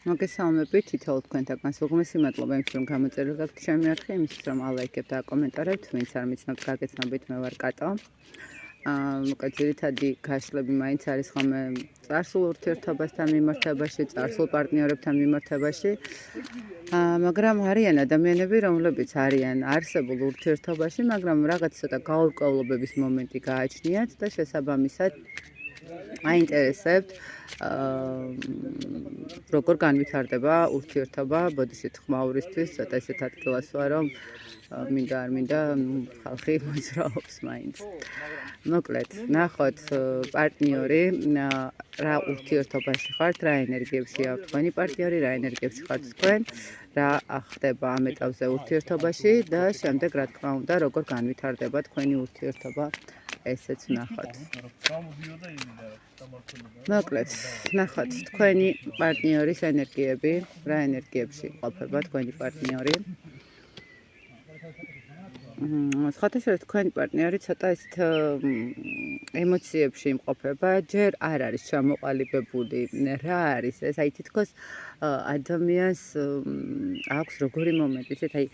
მოგესალმებით თითოეულ თქვენთაგან სულგმის მადლობა იმის რომ გამოწერილ გაქვთ ჩემი არხი იმისთვის რომ ალაიქებთ და აკომენტარებთ ვინც არ მიცნობთ გაგეცნობით მე ვარ კატო მოკლედ ძირითადი გაშლები მაინც არის ხოლმე წარსულ ურთიერთობასთან მიმართებაში წარსულ პარტნიორებთან მიმართებაში მაგრამ არიან ადამიანები რომლებიც არიან არსებულ ურთიერთობაში მაგრამ რაღაც ცოტა გაურკვევლობების მომენტი გააჩნიათ და შესაბამისად აინტერესებთ როგორ განვითარდება ურთიერთობა ბოდიშით ხმაურისთვის ცოტა ისეთ ადგილას ვარ რომ მინდა არ მინდა ხალხი მოძრაობს მაინც მოკლედ ნახოთ პარტნიორი რა ურთიერთობაში ხართ რა ენერგიებშია თქვენი პარტნიორი რა ენერგიებში ხართ თქვენ რა ხდება ამ ეტაპზე ურთიერთობაში და შემდეგ რა თქმა უნდა როგორ განვითარდება თქვენი ურთიერთობა ესეც ნახოთ. მოკლედ, ნახოთ თქვენი პარტნიორის ენერგიები, რა ენერგიებში ყოფება თქვენი პარტნიორი. სხვათა შორის თქვენი პარტნიორი ცოტა ისეთ ემოციებში იმყოფება, ჯერ არ არის ჩამოყალიბებული, რა არის ეს, აი თითქოს ადამიანს აქვს როგორი მომენტი, ისეთ აი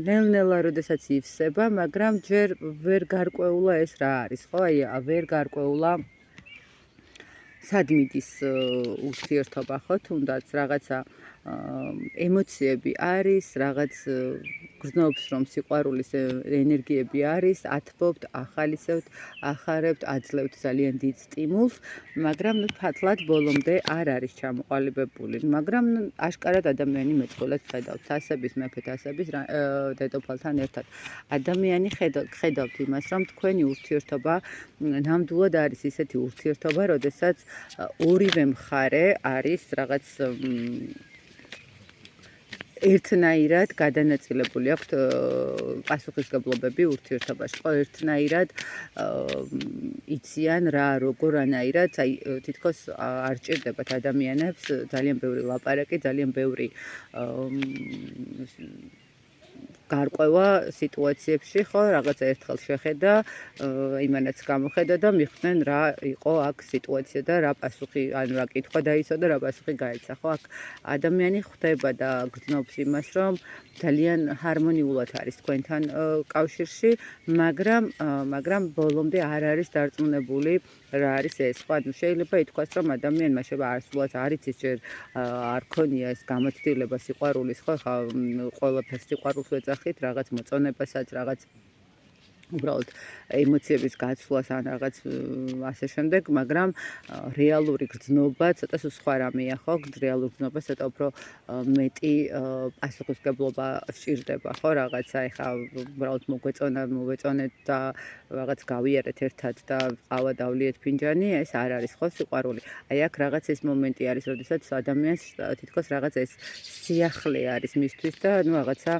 ნელ-ნელა როდესაც ივსება, მაგრამ ჯერ ვერ გარკვეულა ეს რა არის, ხო? აი ვერ გარკვეულა სად მიდის ურთიერთობა, ხო? თუნდაც რაღაცა ემოციები არის, რაღაც გრძნობს რომ სიყვარულის ენერგიები არის, ათბობთ, ახალისებთ, ახარებთ, აძლევთ ძალიან დიდ სტიმულს, მაგრამ ფათლად ბოლომდე არ არის ჩამოყალიბებული. მაგრამ აშკარად ადამიანი მეწყვილად ხედავთ, ასების მეფეთ, ასების დედოფალთან ერთად. ადამიანი ხედავთ იმას, რომ თქვენი ურთიერთობა ნამდვილად არის ისეთი ურთიერთობა, როდესაც ორივე მხარე არის რაღაც ერთნაირად გადანაწილებული აქვთ პასუხისმგებლობები ურთიერთობაში. ხო, ერთნაირად იციან რა, როგორანაირად, აი თითქოს არ ჭირდებათ ადამიანებს ძალიან ბევრი ლაპარაკი, ძალიან ბევრი გარკვევა სიტუაციებში, ხო, რაღაცა ერთხელ შეხედა, იმანაც გამოხედა და მიხვდნენ რა იყო აქ სიტუაცია და რა პასუხი, ანუ რა კითხვა დაიცვა და რა პასუხი გაეცა, ხო, აქ ადამიანი ხვდება და გრძნობს იმას, რომ ძალიან ჰარმონიულად არის თქვენთან კავშირში, მაგრამ ბოლომდე არ არის დარწმუნებული რა არის ეს. ხო, ანუ შეიძლება ითქვას, რომ ადამიანმა სულად არ იცის ჯერ არ ქონია ეს გამოცდილება სიყვარულის, ხო, ხა ყველაფერს სიყვარულს ვეძახით, რაღაც მოწონებასაც, რაღაც უბრალოდ ემოციების გაცვლას ან რაღაც ასე შემდეგ, მაგრამ რეალური გრძნობა ცოტა სხვა რამეა, ხო? რეალური გრძნობა ცოტა უფრო მეტი პასუხისმგებლობა სჭირდება, ხო? რაღაცა ეხა უბრალოდ მოვეწონეთ და რაღაც გავიარეთ ერთად და ყავა დავლიეთ ფინჯანი, ეს არ არის, ხო, სიყვარული. აი აქ რაღაც ეს მომენტი არის, როდესაც ადამიანს თითქოს რაღაც ეს სიახლე არის მისთვის და ნუ რაღაცა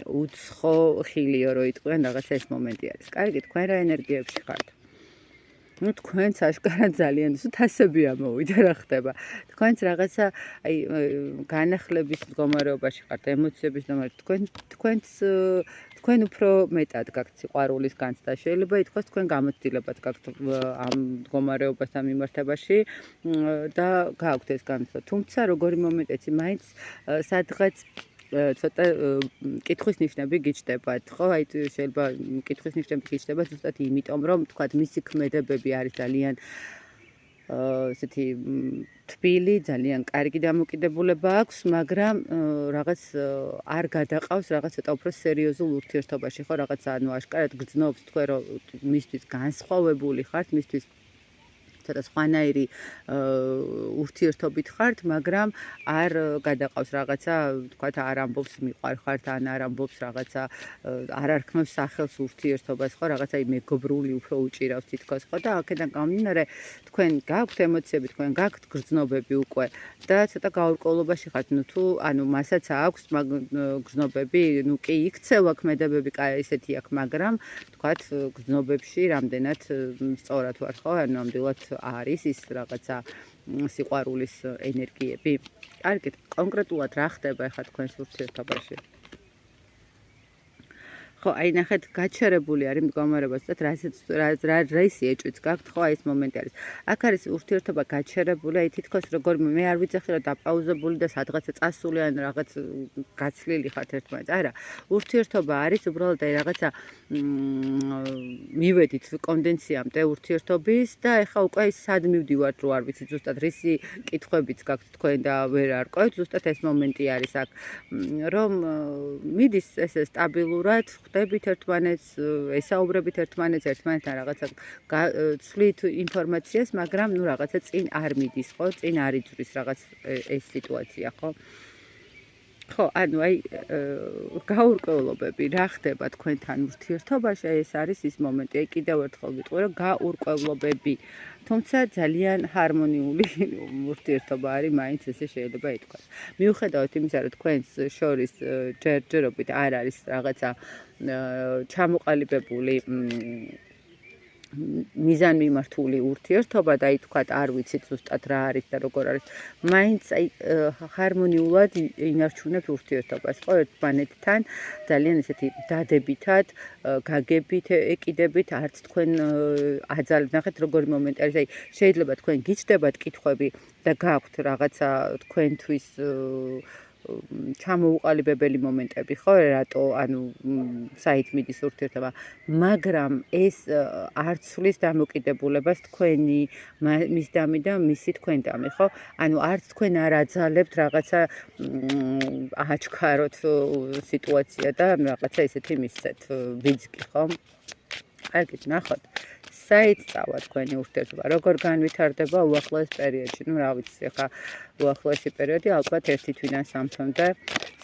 უცხო ხილიო რო იტყვიან, რაღაცა ეს მომენტი არის. კარგი, თქვენ რა ენერგიებში ხართ? ნუ თქვენც აშკარად ძალიან თასები ამოვიდა რა ხდება. თქვენც რაღაცა აი განახლების მდგომარეობაში ხართ, ემოციების მდგომარეობაში. თქვენ უფრო მეტად გაქვთ სიყვარულის განცდა. შეიძლება ითქვას თქვენ გამოცდილებად გაქვთ ამ მდგომარეობასთან მიმართებაში და გაქვთ ეს განცდა. თუმცა როგორი მომენტიც მაინც სადღაც ცოტა კითხვის ნიშნები გიჩნდებათ, ხო? აი შეიძლება კითხვის ნიშნები გიჩნდებათ ზუსტად იმიტომ, რომ თქვათ მისი ქმედებები არის ძალიან ესეთი თბილი, ძალიან კარგი დამოკიდებულება აქვს, მაგრამ რაღაც არ გადაყავს რაღაც ცოტა უფრო სერიოზულ ურთიერთობაში, ხო? რაღაც ანუ აშკარად გრძნობს თქვენ რომ მისთვის განსხვავებული ხართ, მისთვის ცოტა სხვანაირი ურთიერთობით ხართ, მაგრამ არ გადაყავს რაღაცა, თქვათ არ ამბობს მიყვარხართ, ან არ ამბობს რაღაცა, არ არქმევს სახელს ურთიერთობას, ხო, რაღაცა მეგობრული უფრო უჭირავს თითქოს, ხო, და აქედან გამომდინარე, თქვენ გაქვთ ემოციები, თქვენ გაქვთ გრძნობები უკვე და ცოტა გაურკვევლობაში ხართ, ნუ თუ, ანუ მასაც აქვს გრძნობები, ნუ კი იქცევა ქმედებები, ესეთი აქვს, მაგრამ თქვათ გრძნობებში რამდენად სწორად ვარ, ხო, ანუ ნამდვილად არის ის რაღაცა სიყვარულის ენერგიები. კარგით, კონკრეტულად რა ხდება ახლა თქვენს ურთიერთობაში? ხო, აი ნახეთ, გაჩერებული არის მდგომარეობა, ზუსტად რისი ეჭვიც გაქვთ, ხო, აი ეს მომენტი არის. აქ არის ურთიერთობა გაჩერებული, აი თითქოს როგორ მე არ ვიცახი რა დაპაუზებული და სადღაცა წასული ან რაღაც გაცლილი ხართ ერთმანეთს. არა, ურთიერთობა არის უბრალოდ აი რაღაცა მივედით კონდენციამდე ურთიერთობის და ეხა უკვე სად მივდივართ რო არ ვიცი ზუსტად რისი კითხვებიც გაქვთ თქვენ და ვერ არკვევთ, ზუსტად ეს მომენტი არის აქ, რომ მიდის ესე სტაბილურად ხვდებით ერთმანეთს, ესაუბრებით ერთმანეთს, ერთმანეთთან რაღაცა ცვლით ინფორმაციას, მაგრამ ნუ რაღაცა წინ არ მიდის, ხო? წინ არ იძვრის რაღაც ეს სიტუაცია, ხო? ხო, ანუ აი გაურკვევლობები რა ხდება თქვენთან ურთიერთობაში, ეს არის ის მომენტი. აი კიდევ ერთხელ ვიტყვი, რომ გაურკვევლობები, თუმცა ძალიან ჰარმონიული ურთიერთობა არის, მაინც ესე შეიძლება ითქვას. მიუხედავად იმისა, რომ თქვენს შორის ჯერჯერობით არ არის რაღაცა ჩამოყალიბებული მიზანმიმართული ურთიერთობა და თქვათ არ ვიცით ზუსტად რა არის და როგორ არის, მაინც აი ჰარმონიულად ინარჩუნებთ ურთიერთობას, ხო, ერთმანეთთან ძალიან ესეთი დადებითად, გაგებით ეკიდებით, არც თქვენ აძალებთ. ნახეთ როგორი მომენტი არის, აი შეიძლება თქვენ გიჩნდებათ კითხვები და გაქვთ რაღაცა თქვენთვის ჩამოუყალიბებელი მომენტები, ხო, რატო ანუ საით მიდის ურთიერთობა, მაგრამ ეს არ ცვლის დამოკიდებულებას თქვენი მისდამი და მისი თქვენდამი, ხო? ანუ არც თქვენ არ აძალებთ რაღაცა აჩქაროთ სიტუაცია და რაღაცა ესეთი მისცეთ ბიძგი, ხო? კარგით, ნახოთ. საით წავა თქვენი ურთიერთობა, როგორ განვითარდება უახლოეს პერიოდში. ნუ რა ვიცი, ხა უახლოესი პერიოდი ალბათ 1 თვიდან 3 თვემდე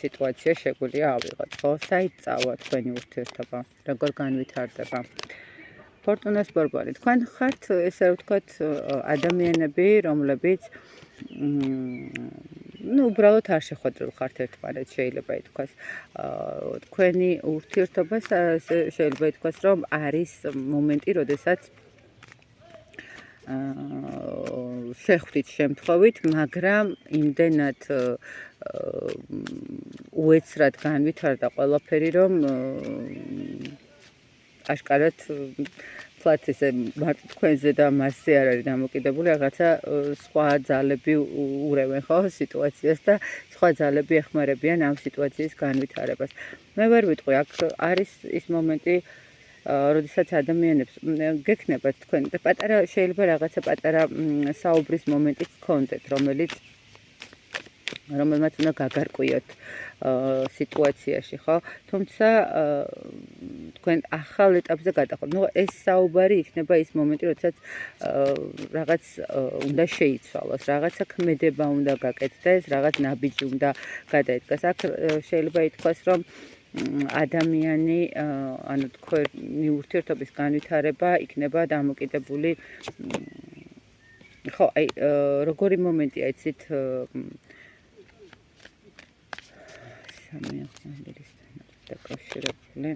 სიტუაცია შეგვიძლია ავიღოთ, ხო? საით წავა თქვენი ურთიერთობა, როგორ განვითარდება. ფორტუნას ბორბალი, თქვენ ხართ ესე ვთქვათ ადამიანები, რომლებიც ну, უბრალოდ არ შეხვედრილ ხართ ერთმანეთს, შეიძლება ითქვას. თქვენი ურთიერთობა შეიძლება ითქვას, რომ არის მომენტი, როდესაც შეხვდით შემთხვევით, მაგრამ იმდენად უეცრად განვითარდა ყველაფერი, რომ აშკარად თვათ ესე მარტო თქვენზე და მასზე არ არის დამოკიდებული, რაღაცა სხვა ძალები ურევენ, ხო, სიტუაციას და სხვა ძალები ეხმარებიან ამ სიტუაციის განვითარებას. მე ვერ ვიტყვი, აქ არის ის მომენტი, როდესაც ადამიანებს გექნებათ თქვენ და პატარა შეიძლება რაღაცა პატარა საუბრის მომენტი გქონდეთ, რომელმაც უნდა გაგარკვიოთ სიტუაციაში, ხო? თუმცა თქვენ ახალ ეტაპზე გადახართ. ნუ ეს საუბარი იქნება ის მომენტი, როდესაც რაღაც უნდა შეიცვალოს, რაღაცა ქმედება უნდა გაკეთდეს, რაღაც ნაბიჯი უნდა გადაიდგას. აქ შეიძლება ითქვას, რომ ადამიანი, ანუ თქვენი ურთიერთობის განვითარება იქნება დამოკიდებული, ხო, აი როგორი მომენტია, იცით, დაკავშირებული.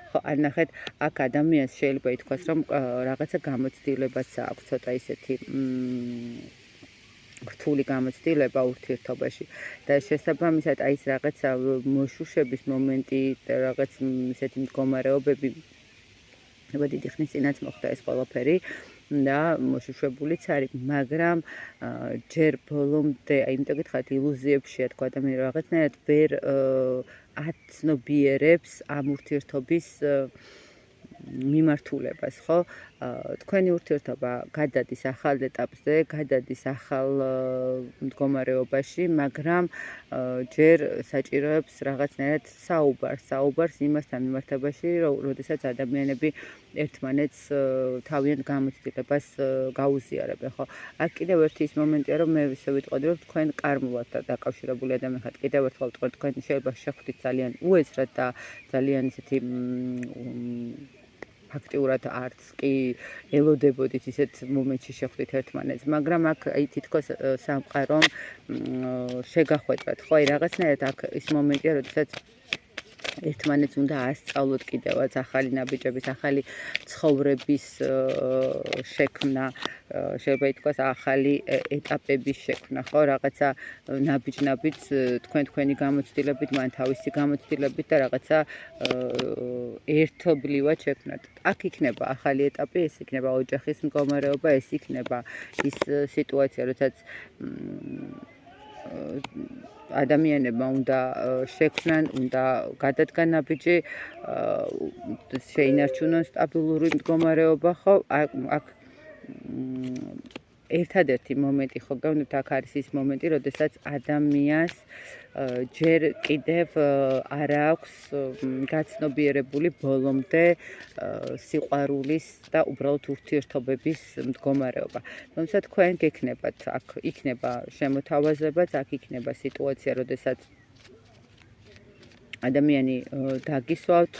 ხო, ან ნახეთ, აქ ადამიანს შეიძლება ითქვას, რომ რაღაცა გამოცდილებაც აქვს, ცოტა ისეთი რთული გამოცდილება ურთიერთობაში და შესაბამისად აი ეს რაღაცა მოშუშების მომენტი, რაღაც ისეთი მდგომარეობები, დიდი ხნის წინაც მოხდა ეს ყველაფერი და მოშუშებულიც არის, მაგრამ ჯერ ბოლომდე, აი იმიტომ გითხარით, ილუზიებშია თქვა ადამიანი, რაღაცნაირად ვერ აცნობიერებს ამ ურთიერთობის მიმართულებას, ხო? თქვენი ურთიერთობა გადადის ახალ ეტაპზე, გადადის ახალ მდგომარეობაში, მაგრამ ჯერ საჭიროებს რაღაცნაირად საუბარს იმასთან მიმართებაში, როდესაც ადამიანები ერთმანეთს თავიანთ გამოცდილებას გაუზიარებენ, ხო? აქ კიდევ ერთი ის მომენტია, რომ მე ისე ვიტყოდი, რომ თქვენ კარმულად დაკავშირებული ადამიანი ხართ. კიდევ ერთხელ ვიტყვი, თქვენ შეიძლება შეხვდით ძალიან უეცრად და ძალიან ისეთი ფაქტიურად არც კი ელოდებოდით ისეთ მომენტში შეხვდით ერთმანეთს, მაგრამ აქ აი თითქოს სამყარომ შეგახვედრათ, ხო, აი რაღაცნაირად აქ ის მომენტია, როდესაც ერთმანეთს უნდა ასწავლოთ კიდევაც ახალი ნაბიჯების, ახალი ცხოვრების შექმნა, შეიძლება ითქვას ახალი ეტაპების შექმნა, ხო, რაღაცა ნაბიჯ-ნაბიჯს თქვენი გამოცდილებით, მან თავისი გამოცდილებით და რაღაცა ერთობლივად შექმნათ. აქ იქნება ახალი ეტაპი, ეს იქნება ოჯახის მდგომარეობა, ეს იქნება ის სიტუაცია, როდესაც ადამიანებმა უნდა შექმნან, უნდა გადადგან ნაბიჯი, შეინარჩუნონ სტაბილური მდგომარეობა, ხო? აქ ერთადერთი მომენტი ხო გეუბნებთ, აქ არის ის მომენტი, როდესაც ადამიანს ჯერ კიდევ არ აქვს გაცნობიერებული ბოლომდე სიყვარულის და უბრალოდ ურთიერთობების მდგომარეობა. თუმცა თქვენ გექნებათ, აქ იქნება შემოთავაზებაც, აქ იქნება სიტუაცია, როდესაც ადამიანი დაგისვავთ,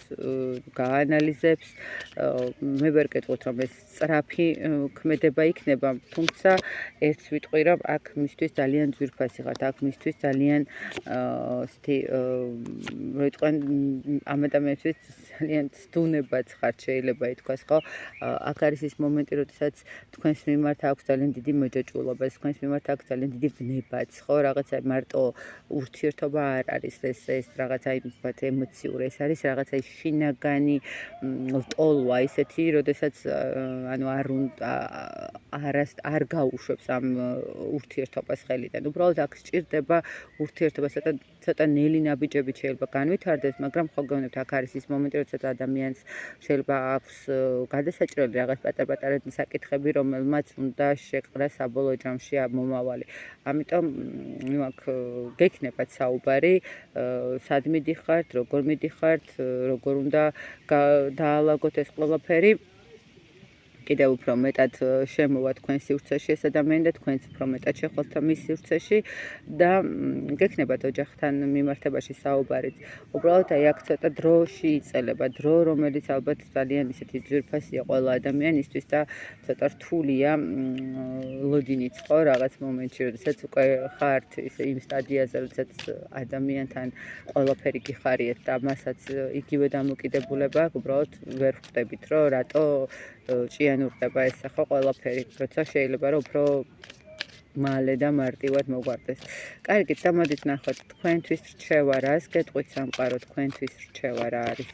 გაანალიზებს, მე ვერ გეტყვით, რომ ეს სწრაფი ქმედება იქნება, თუმცა ერთს ვიტყვი, რომ აქ მისთვის ძალიან ძვირფასი ხართ, აქ მისთვის ძალიან ისეთი როიტყვენ ამ ადამიანისთვის ძალიან ცდუნებაც ხართ, შეიძლება ითქვას, ხო? აქ არის ის მომენტი, როდესაც თქვენს მიმართ აქვს ძალიან დიდი მოჯაჭვულობა, თქვენს მიმართ აქვს ძალიან დიდი ვნებაც, ხო? რაღაცა მარტო ურთიერთობა არ არის, ეს რაღაცა ვთქვათ, ემოციური, ეს არის რაღაცა შინაგანი ლტოლვა ისეთი, როდესაც ანუ არ გაუშვებს ამ ურთიერთობას ხელიდან. უბრალოდ აქ სჭირდება ურთიერთობა, ცოტა ნელი ნაბიჯებით შეიძლება განვითარდეს, მაგრამ ხო გეუბნებთ, აქ არის ის მომენტი, როდესაც ადამიანს შეიძლება აქვს გადასაჭრელი რაღაც პატარ-პატარა საკითხები, რომელმაც უნდა შეყრა საბოლოო ჯამში მომავალი. ამიტომ აქ გექნებათ საუბარი, სად მიდიხართ, როგორ მიდიხართ, როგორ უნდა დაალაგოთ ეს ყველაფერი. კიდევ უფრო მეტად შემოვა თქვენ სივრცეში ეს ადამიანი და თქვენც უფრო მეტად შეხვალთ მის სივრცეში და გექნებათ ოჯახთან მიმართებაში საუბარიც. უბრალოდ აი აქ ცოტა დროში იწელება, დრო, რომელიც ალბათ ძალიან ისეთი ძვირფასია ყველა ადამიანისთვის და ცოტა რთულია ლოდინიც, ხო, რაღაც მომენტში, როდესაც უკვე ხართ იმ სტადიაზე, როდესაც ადამიანთან ყველაფერი გიხარიეთ და მასაც იგივე დამოკიდებულება აქვს, უბრალოდ ვერ ხვდებით, რომ რატო ჭიანურდება ესა ხო ყველაფერი, როცა შეიძლება რომ უფრო მალე და მარტივად მოგვარდეს. კარგით, დამოდით ნახოთ თქვენთვის რჩევა რას გეტყვით სამყარო, თქვენთვის რჩევა რა არის?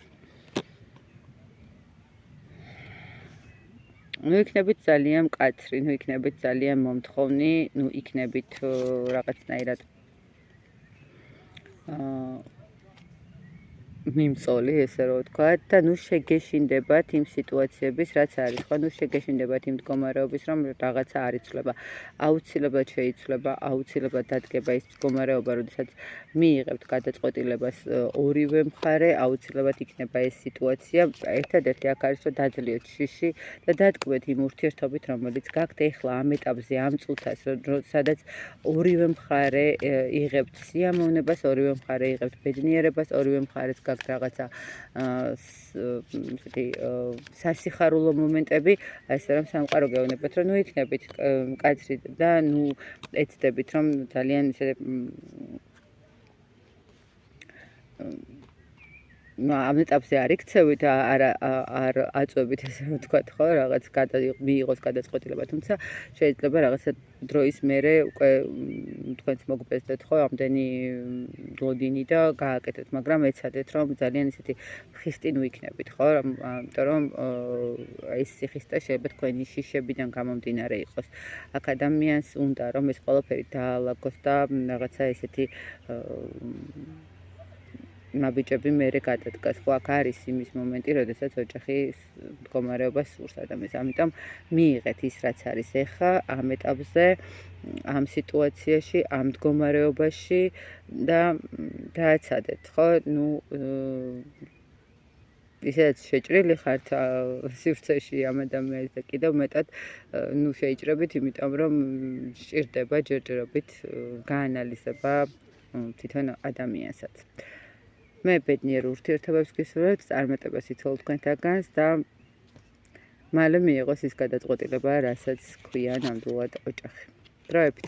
ნუ იქნებით ძალიან მკაცრი, ნუ იქნებით ძალიან მომთხოვნი, ნუ იქნებით რაღაცნაირად მიმწოლი, ესე რომ ვთქვათ, და ნუ შეგეშინდებათ იმ სიტუაციების, რაც არის, ხო, ნუ შეგეშინდებათ იმ მდგომარეობის, რომ რაღაცა არ იცვლება. აუცილებლად შეიცვლება, აუცილებლად დადგება ის მდგომარეობა, როდესაც მიიღებთ გადაწყვეტილებას ორივე მხარე, აუცილებლად იქნება ეს სიტუაცია. ერთადერთი აქ არის, რომ დაძლიოთ შიში და დატკბეთ იმ ურთიერთობით, რომელიც გაქვთ ეხლა ამ ეტაპზე, ამ წუთას, სადაც ორივე მხარე იღებთ სიამოვნებას, ორივე მხარე იღებთ ბედნიერებას, ორივე მხარეს გაქვთ რაღაცა სასიხარულო მომენტები, ასე რომ სამყარო გეუბნებათ, რომ ნუ იქნებით მკაცრი და ნუ ეცდებით, რომ ძალიან ისე ამ ეტაპზე არ იქცევით, არ აწვევით, ესე რომ ვთქვათ, ხო, რაღაც მიიღოს გადაწყვეტილება, თუმცა შეიძლება რაღაცა დროის მერე უკვე თქვენც მოგბეზდეთ, ხო, ამდენი ლოდინი და გააკეთეთ, მაგრამ ეცადეთ, რომ ძალიან ისეთი ხისტი ნუ იქნებით, ხო, იმიტომ რომ ეს სიხისტე შეიძლება თქვენი შიშებიდან გამომდინარე იყოს. აქ ადამიანს უნდა რომ ეს ყველაფერი დაალაგოს და რაღაცა ესეთი ნაბიჯები მერე გადადგას, ხო, აქ არის იმის მომენტი, როდესაც ოჯახის მდგომარეობა სურს ადამიანს. ამიტომ მიიღეთ ის, რაც არის ეხლა ამ ეტაპზე, ამ სიტუაციაში, ამ მდგომარეობაში და დააცადეთ, ხო, ნუ ისედაც შეჭრილი ხართ სივრცეში ამ ადამიანის და კიდევ მეტად ნუ შეიჭრებით, იმიტომ რომ სჭირდება ჯერჯერობით გაანალიზება თვითონ ადამიანსაც. მე ბედნიერ ურთიერთობებს გისურვებთ, წარმატებას იცხოვ თქვენთაგანს და მალე მიიღოს ის გადაწყვეტილება, რასაც ქვია ნამდვილად ოჯახი. დროებით.